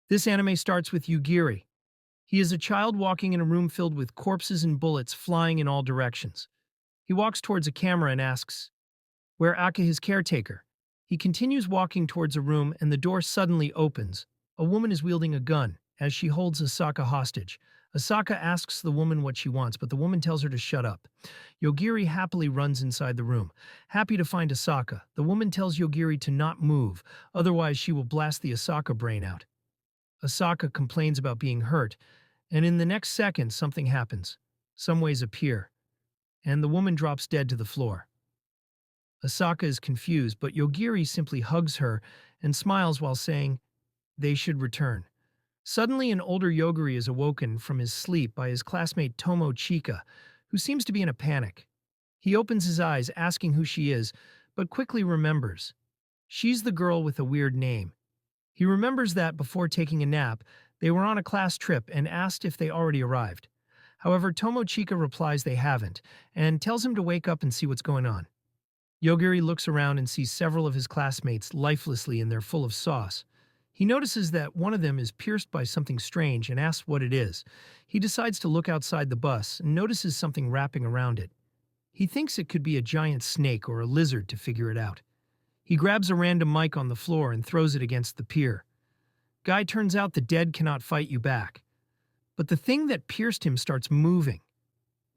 This anime starts with Yugiri. He is a child walking in a room filled with corpses and bullets flying in all directions. He walks towards a camera and asks, "Where Aka, his caretaker?" He continues walking towards a room and the door suddenly opens. A woman is wielding a gun as she holds Asaka hostage. Asaka asks the woman what she wants, but the woman tells her to shut up. Yogiri happily runs inside the room. Happy to find Asaka, the woman tells Yogiri to not move, otherwise she will blast the Asaka brain out. Asaka complains about being hurt, and in the next second something happens. Some ways appear, and the woman drops dead to the floor. Asaka is confused, but Yogiri simply hugs her and smiles while saying, "They should return." Suddenly, an older Yogiri is awoken from his sleep by his classmate Tomo Chika, who seems to be in a panic. He opens his eyes, asking who she is, but quickly remembers. She's the girl with a weird name. He remembers that before taking a nap, they were on a class trip and asked if they already arrived. However, Tomo Chika replies they haven't, and tells him to wake up and see what's going on. Yogiri looks around and sees several of his classmates lifelessly and they're full of sauce. He notices that one of them is pierced by something strange and asks what it is. He decides to look outside the bus and notices something wrapping around it. He thinks it could be a giant snake or a lizard to figure it out. He grabs a random mic on the floor and throws it against the pier. Guy, turns out the dead cannot fight you back. But the thing that pierced him starts moving.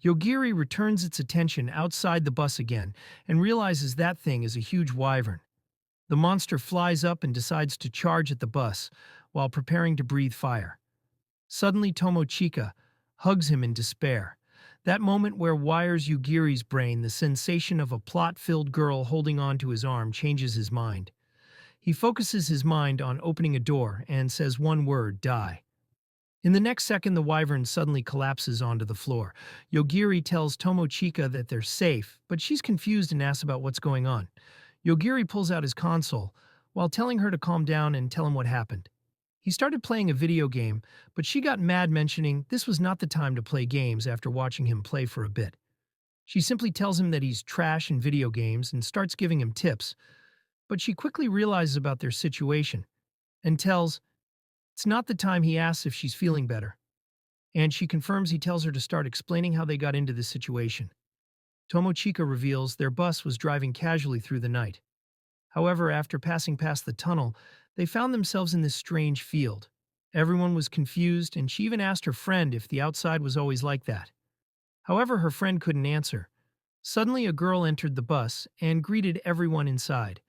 Yogiri returns its attention outside the bus again and realizes that thing is a huge wyvern. The monster flies up and decides to charge at the bus while preparing to breathe fire. Suddenly, Tomo Chika hugs him in despair. That moment where wires Yugiri's brain, the sensation of a plot-filled girl holding on to his arm, changes his mind. He focuses his mind on opening a door and says one word, "Die." In the next second, the wyvern suddenly collapses onto the floor. Yogiri tells Tomo Chika that they're safe, but she's confused and asks about what's going on. Yogiri pulls out his console, while telling her to calm down and tell him what happened. He started playing a video game, but she got mad, mentioning this was not the time to play games after watching him play for a bit. She simply tells him that he's trash in video games and starts giving him tips, but she quickly realizes about their situation and tells it's not the time. He asks if she's feeling better, and she confirms. He tells her to start explaining how they got into this situation. Tomo Chika reveals their bus was driving casually through the night. However, after passing past the tunnel, they found themselves in this strange field. Everyone was confused, and she even asked her friend if the outside was always like that. However, her friend couldn't answer. Suddenly, a girl entered the bus and greeted everyone inside.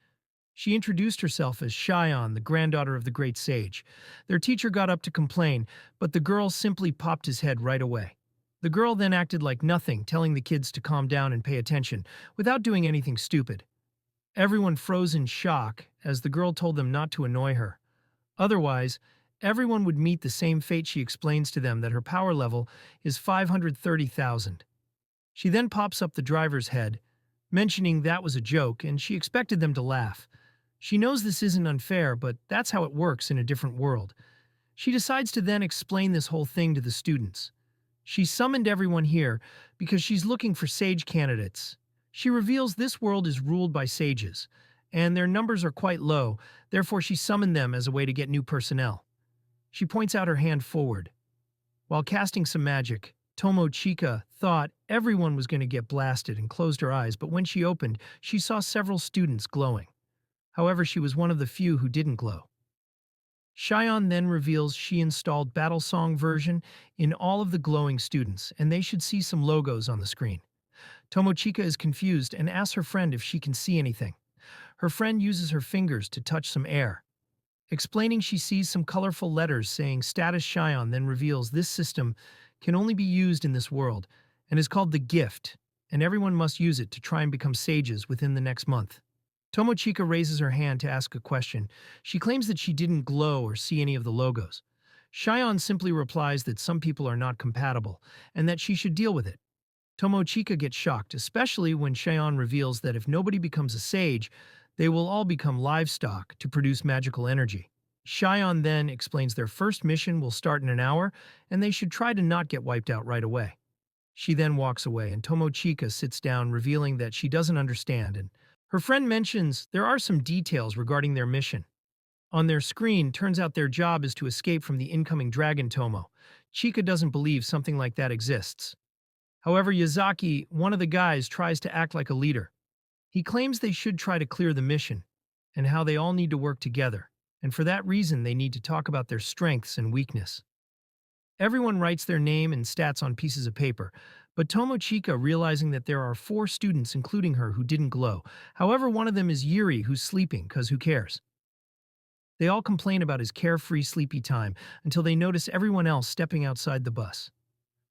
She introduced herself as Shion, the granddaughter of the great sage. Their teacher got up to complain, but the girl simply popped his head right away. The girl then acted like nothing, telling the kids to calm down and pay attention, without doing anything stupid. Everyone froze in shock as the girl told them not to annoy her. Otherwise, everyone would meet the same fate. She explains to them that her power level is 530,000. She then pops up the driver's head, mentioning that was a joke, and she expected them to laugh. She knows this isn't unfair, but that's how it works in a different world. She decides to then explain this whole thing to the students. She summoned everyone here because she's looking for sage candidates. She reveals this world is ruled by sages, and their numbers are quite low, therefore she summoned them as a way to get new personnel. She points out her hand forward. While casting some magic, Tomo Chika thought everyone was going to get blasted and closed her eyes, but when she opened, she saw several students glowing. However, she was one of the few who didn't glow. Shion then reveals she installed Battle Song version in all of the glowing students, and they should see some logos on the screen. Tomo Chika is confused and asks her friend if she can see anything. Her friend uses her fingers to touch some air. Explaining she sees some colorful letters saying status. Shion then reveals this system can only be used in this world and is called the Gift, and everyone must use it to try and become sages within the next month. Tomo Chika raises her hand to ask a question. She claims that she didn't glow or see any of the logos. Shion simply replies that some people are not compatible and that she should deal with it. Tomo Chika gets shocked, especially when Shion reveals that if nobody becomes a sage, they will all become livestock to produce magical energy. Shion then explains their first mission will start in an hour and they should try to not get wiped out right away. She then walks away and Tomo Chika sits down, revealing that she doesn't understand, and her friend mentions there are some details regarding their mission. On their screen, turns out their job is to escape from the incoming dragon Tomo. Chika doesn't believe something like that exists. However, Yazaki, one of the guys, tries to act like a leader. He claims they should try to clear the mission, and how they all need to work together, and for that reason they need to talk about their strengths and weakness. Everyone writes their name and stats on pieces of paper, but Tomochika, realizing that there are 4 students, including her, who didn't glow. However, one of them is Yuri, who's sleeping, cause who cares? They all complain about his carefree, sleepy time until they notice everyone else stepping outside the bus.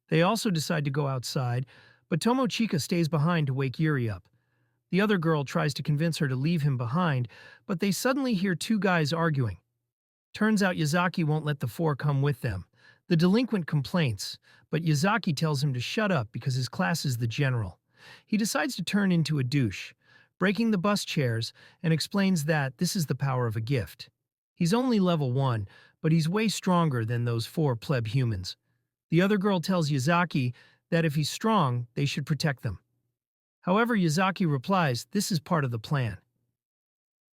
They also decide to go outside, but Tomochika stays behind to wake Yuri up. The other girl tries to convince her to leave him behind, but they suddenly hear 2 guys arguing. Turns out Yazaki won't let the 4 come with them. The delinquent complains, but Yazaki tells him to shut up because his class is the general. He decides to turn into a douche, breaking the bus chairs, and explains that this is the power of a gift. He's only level 1, but he's way stronger than those 4 pleb humans. The other girl tells Yazaki that if he's strong, they should protect them. However, Yazaki replies, this is part of the plan.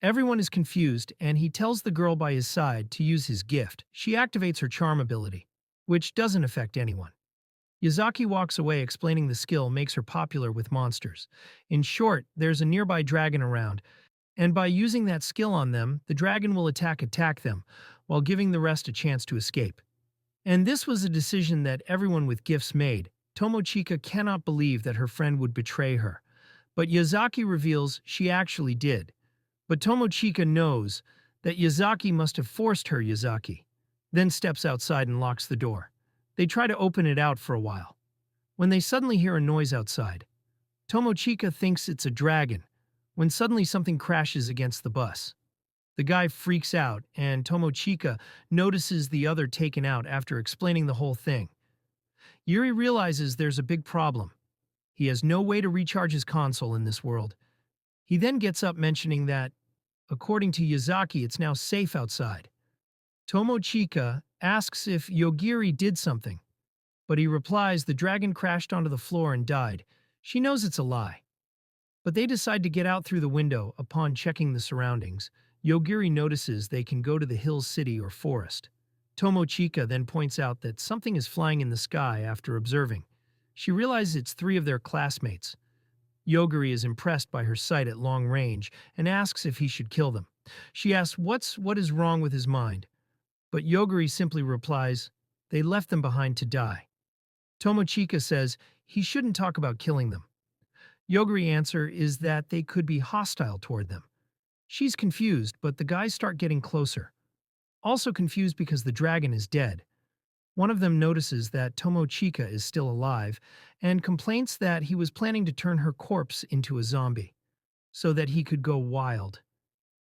Everyone is confused, and he tells the girl by his side to use his gift. She activates her charm ability, which doesn't affect anyone. Yazaki walks away, explaining the skill makes her popular with monsters. In short, there's a nearby dragon around, and by using that skill on them, the dragon will attack them, while giving the rest a chance to escape. And this was a decision that everyone with gifts made. Tomochika cannot believe that her friend would betray her, but Yazaki reveals she actually did. But Tomochika knows that Yazaki must have forced her. Yazaki then steps outside and locks the door. They try to open it out for a while, when they suddenly hear a noise outside. Tomochika thinks it's a dragon, when suddenly something crashes against the bus. The guy freaks out, and Tomochika notices the other taken out after explaining the whole thing. Yuri realizes there's a big problem. He has no way to recharge his console in this world. He then gets up, mentioning that, according to Yazaki, it's now safe outside. Tomochika asks if Yogiri did something, but he replies the dragon crashed onto the floor and died. She knows it's a lie. But they decide to get out through the window. Upon checking the surroundings, Yogiri notices they can go to the hill city or forest. Tomochika then points out that something is flying in the sky after observing. She realizes it's 3 of their classmates. Yogiri is impressed by her sight at long range and asks if he should kill them. She asks what is wrong with his mind, but Yogiri simply replies, they left them behind to die. Tomochika says he shouldn't talk about killing them. Yogiri's answer is that they could be hostile toward them. She's confused, but the guys start getting closer. Also confused because the dragon is dead. One of them notices that Tomochika is still alive and complains that he was planning to turn her corpse into a zombie so that he could go wild.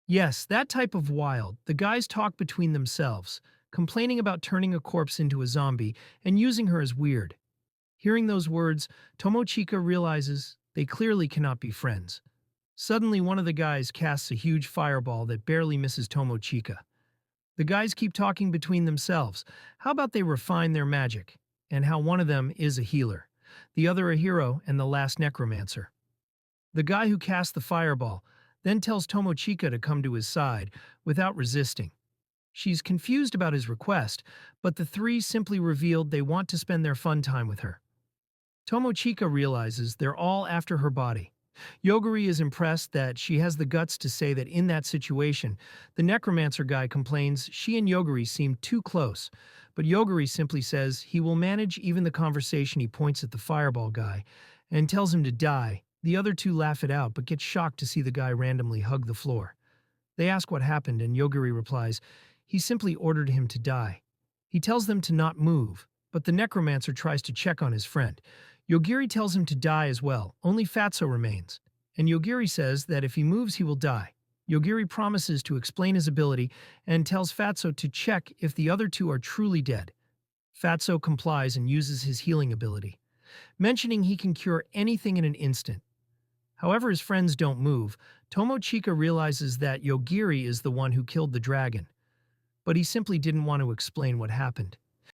Yes, that type of wild. The guys talk between themselves, complaining about turning a corpse into a zombie and using her as weird. Hearing those words, Tomochika realizes they clearly cannot be friends. Suddenly, one of the guys casts a huge fireball that barely misses Tomochika. The guys keep talking between themselves. How about they refine their magic? And how one of them is a healer, the other a hero, and the last necromancer. The guy who cast the fireball then tells Tomochika to come to his side without resisting. She's confused about his request, but the 3 simply revealed they want to spend their fun time with her. Tomochika realizes they're all after her body. Yogiri is impressed that she has the guts to say that in that situation, the necromancer guy complains she and Yogiri seem too close, but Yogiri simply says he will manage even the conversation. He points at the fireball guy and tells him to die. The other 2 laugh it out but get shocked to see the guy randomly hug the floor. They ask what happened, and Yogiri replies he simply ordered him to die. He tells them to not move, but the necromancer tries to check on his friend. Yogiri tells him to die as well, only Fatso remains, and Yogiri says that if he moves he will die. Yogiri promises to explain his ability and tells Fatso to check if the other 2 are truly dead. Fatso complies and uses his healing ability, mentioning he can cure anything in an instant. However, his friends don't move. Tomochika realizes that Yogiri is the one who killed the dragon, but he simply didn't want to explain what happened.